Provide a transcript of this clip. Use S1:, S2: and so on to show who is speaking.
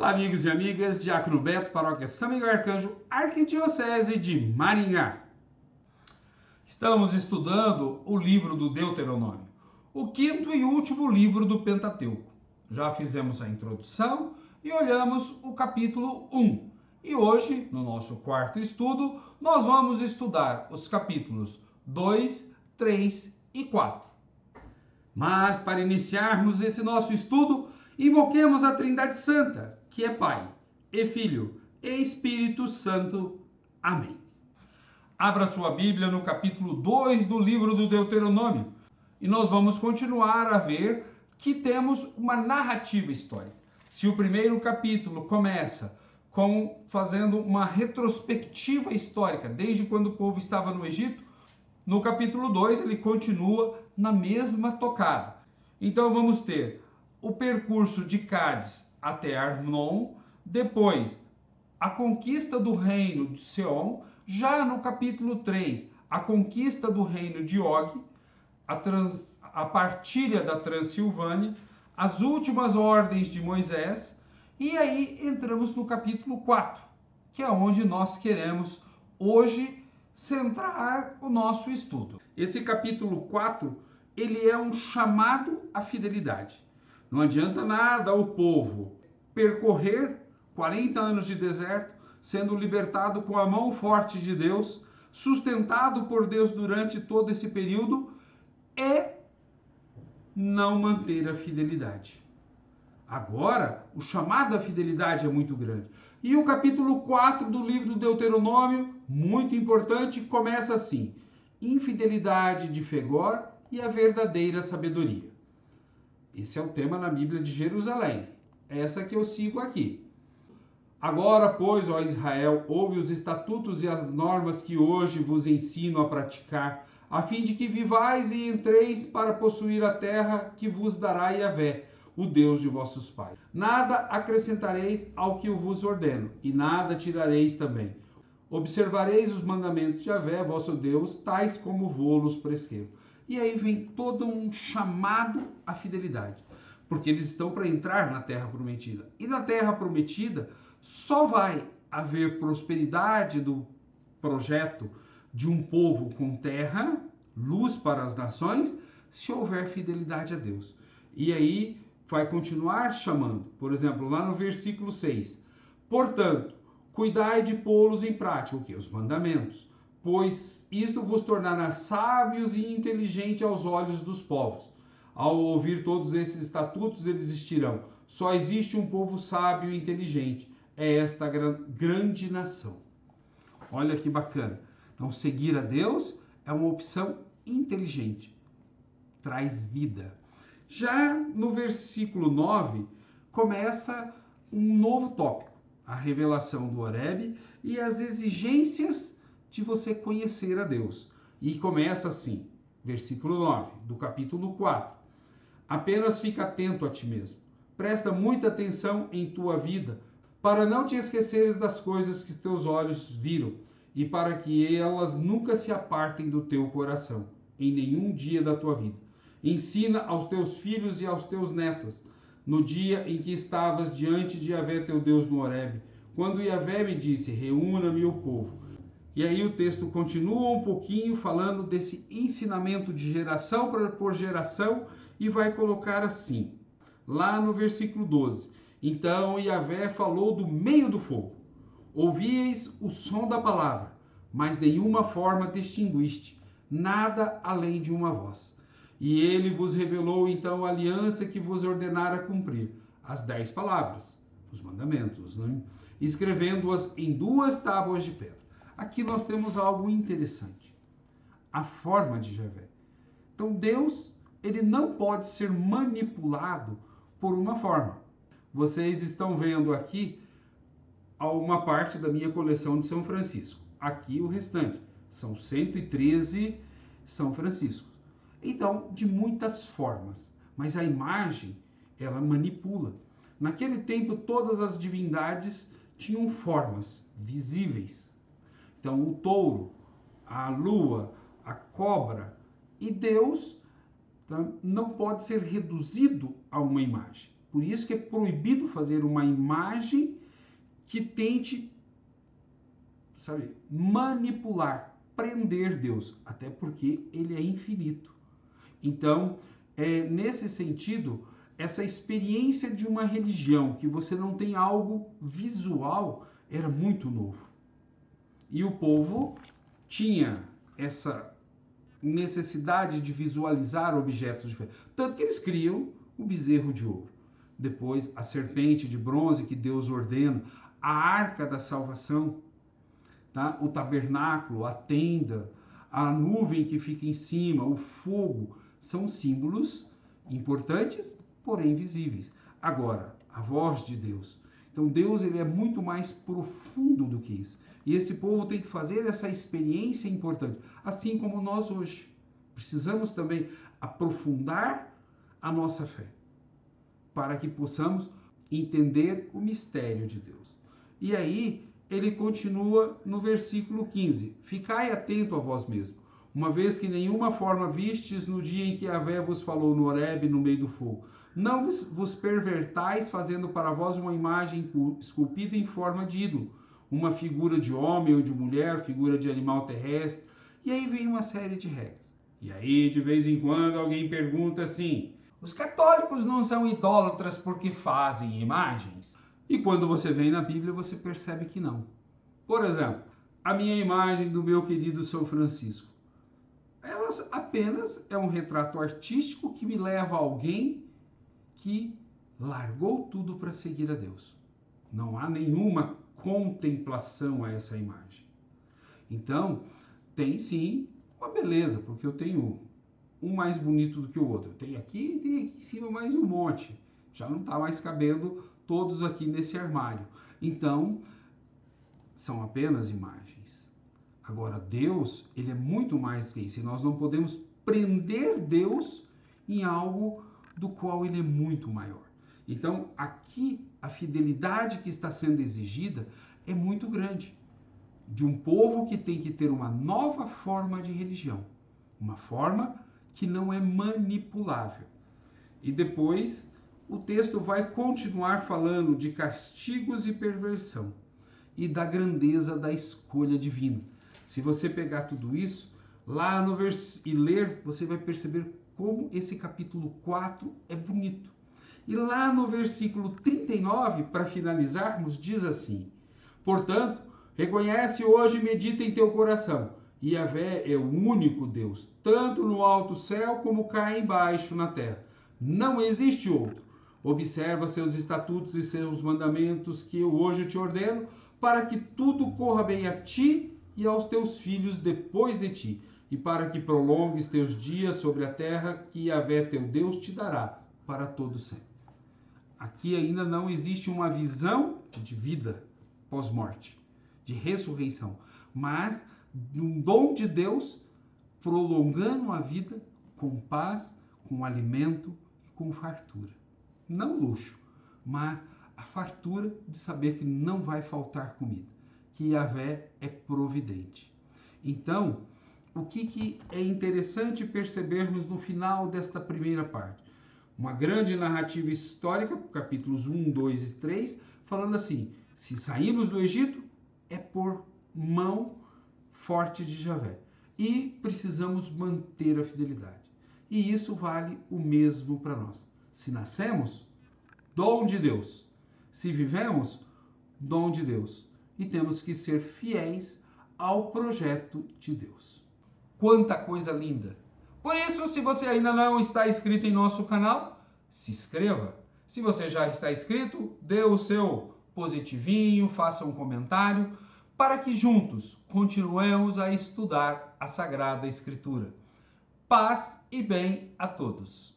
S1: Olá, amigos e amigas, Diácono Beto, Paróquia São Miguel Arcanjo, Arquidiocese de Maringá. Estamos estudando o livro do Deuteronômio, o quinto e último livro do Pentateuco. Já fizemos a introdução e olhamos o capítulo 1. E hoje, no nosso quarto estudo, nós vamos estudar os capítulos 2, 3 e 4. Mas, para iniciarmos esse nosso estudo, invoquemos a Trindade Santa, que é Pai, e Filho, e Espírito Santo. Amém. Abra sua Bíblia no capítulo 2 do livro do Deuteronômio, e nós vamos continuar a ver que temos uma narrativa histórica. Se o primeiro capítulo começa fazendo uma retrospectiva histórica, desde quando o povo estava no Egito, no capítulo 2 ele continua na mesma tocada. Então vamos ter o percurso de Cádiz até Arnon, depois a conquista do reino de Seom, já no capítulo 3, a conquista do reino de Og, a partilha da Transilvânia, as últimas ordens de Moisés, e aí entramos no capítulo 4, que é onde nós queremos hoje centrar o nosso estudo. Esse capítulo 4, ele é um chamado à fidelidade. Não adianta nada o povo percorrer 40 anos de deserto, sendo libertado com a mão forte de Deus, sustentado por Deus durante todo esse período, e não manter a fidelidade. Agora, o chamado à fidelidade é muito grande. E o capítulo 4 do livro do Deuteronômio, muito importante, começa assim: infidelidade de Fegor e a verdadeira sabedoria. Esse é o tema na Bíblia de Jerusalém. Essa que eu sigo aqui. Agora, pois, ó Israel, ouve os estatutos e as normas que hoje vos ensino a praticar, a fim de que vivais e entreis para possuir a terra que vos dará Yahvé, o Deus de vossos pais. Nada acrescentareis ao que eu vos ordeno, e nada tirareis também. Observareis os mandamentos de Yahvé, vosso Deus, tais como vô-los prescrevo. E aí vem todo um chamado à fidelidade, porque eles estão para entrar na Terra Prometida. E na Terra Prometida só vai haver prosperidade do projeto de um povo com terra, luz para as nações, se houver fidelidade a Deus. E aí vai continuar chamando, por exemplo, lá no versículo 6. Portanto, cuidai de pô-los em prática, o que? Os mandamentos. Pois isto vos tornará sábios e inteligentes aos olhos dos povos. Ao ouvir todos esses estatutos, eles dirão: só existe um povo sábio e inteligente, é esta grande nação. Olha que bacana. Então, seguir a Deus é uma opção inteligente, traz vida. Já no versículo 9, começa um novo tópico, a revelação do Horebe e as exigências de você conhecer a Deus. E começa assim, versículo 9, do capítulo 4. Apenas fica atento a ti mesmo. Presta muita atenção em tua vida, para não te esqueceres das coisas que teus olhos viram, e para que elas nunca se apartem do teu coração, em nenhum dia da tua vida. Ensina aos teus filhos e aos teus netos, no dia em que estavas diante de Yahvé teu Deus no Horebe, quando Yahvé me disse: reúna-me o povo. E aí o texto continua um pouquinho falando desse ensinamento de geração por geração e vai colocar assim, lá no versículo 12. Então Yahvé falou do meio do fogo. Ouvíeis o som da palavra, mas nenhuma forma distinguiste, nada além de uma voz. E ele vos revelou então a aliança que vos ordenara cumprir, as 10 palavras, os mandamentos, né? Escrevendo-as em 2 tábuas de pedra. Aqui nós temos algo interessante, a forma de Yahvé. Então Deus, ele não pode ser manipulado por uma forma. Vocês estão vendo aqui uma parte da minha coleção de São Francisco. Aqui o restante, são 113 São Franciscos. Então, de muitas formas, mas a imagem, ela manipula. Naquele tempo, todas as divindades tinham formas visíveis. Então, o touro, a lua, a cobra, e Deus não pode ser reduzido a uma imagem. Por isso que é proibido fazer uma imagem que tente, sabe, manipular, prender Deus, até porque ele é infinito. Então, nesse sentido, essa experiência de uma religião que você não tem algo visual era muito novo. E o povo tinha essa necessidade de visualizar objetos diferentes. Tanto que eles criam o bezerro de ouro. Depois, a serpente de bronze que Deus ordena, a arca da salvação, tá? O tabernáculo, a tenda, a nuvem que fica em cima, o fogo, são símbolos importantes, porém visíveis. Agora, a voz de Deus. Então, Deus ele é muito mais profundo do que isso. E esse povo tem que fazer essa experiência importante, assim como nós hoje. Precisamos também aprofundar a nossa fé, para que possamos entender o mistério de Deus. E aí, ele continua no versículo 15. Ficai atento a vós mesmo, uma vez que nenhuma forma vistes no dia em que Yahvé vos falou no Horebe, no meio do fogo. Não vos pervertais, fazendo para vós uma imagem esculpida em forma de ídolo, uma figura de homem ou de mulher, figura de animal terrestre. E aí vem uma série de regras. E aí, de vez em quando, alguém pergunta assim: os católicos não são idólatras porque fazem imagens? E quando você vem na Bíblia, você percebe que não. Por exemplo, a minha imagem do meu querido São Francisco. Ela apenas é um retrato artístico que me leva a alguém que largou tudo para seguir a Deus. Não há nenhuma contemplação a essa imagem. Então, tem sim uma beleza, porque eu tenho um mais bonito do que o outro. Tem aqui e tem aqui em cima mais um monte. Já não está mais cabendo todos aqui nesse armário. Então, são apenas imagens. Agora, Deus, ele é muito mais do que isso. E nós não podemos prender Deus em algo do qual ele é muito maior. Então, aqui, a fidelidade que está sendo exigida é muito grande. De um povo que tem que ter uma nova forma de religião. Uma forma que não é manipulável. E depois, o texto vai continuar falando de castigos e perversão e da grandeza da escolha divina. Se você pegar tudo isso lá no e ler, você vai perceber como esse capítulo 4 é bonito. E lá no versículo 39, para finalizarmos, diz assim: portanto, reconhece hoje e medita em teu coração. Yahvé é o único Deus, tanto no alto céu como cá embaixo na terra. Não existe outro. Observa seus estatutos e seus mandamentos que eu hoje te ordeno, para que tudo corra bem a ti e aos teus filhos depois de ti, e para que prolongues teus dias sobre a terra que Yahvé teu Deus te dará para todo sempre. Aqui ainda não existe uma visão de vida pós-morte, de ressurreição, mas um dom de Deus prolongando a vida com paz, com alimento e com fartura. Não luxo, mas a fartura de saber que não vai faltar comida, que Yahvé é providente. Então, o que é interessante percebermos no final desta primeira parte? Uma grande narrativa histórica, capítulos 1, 2 e 3, falando assim: se saímos do Egito, é por mão forte de Yahvé. E precisamos manter a fidelidade. E isso vale o mesmo para nós. Se nascemos, dom de Deus. Se vivemos, dom de Deus. E temos que ser fiéis ao projeto de Deus. Quanta coisa linda! Por isso, se você ainda não está inscrito em nosso canal, se inscreva. Se você já está inscrito, dê o seu positivinho, faça um comentário, para que juntos continuemos a estudar a Sagrada Escritura. Paz e bem a todos!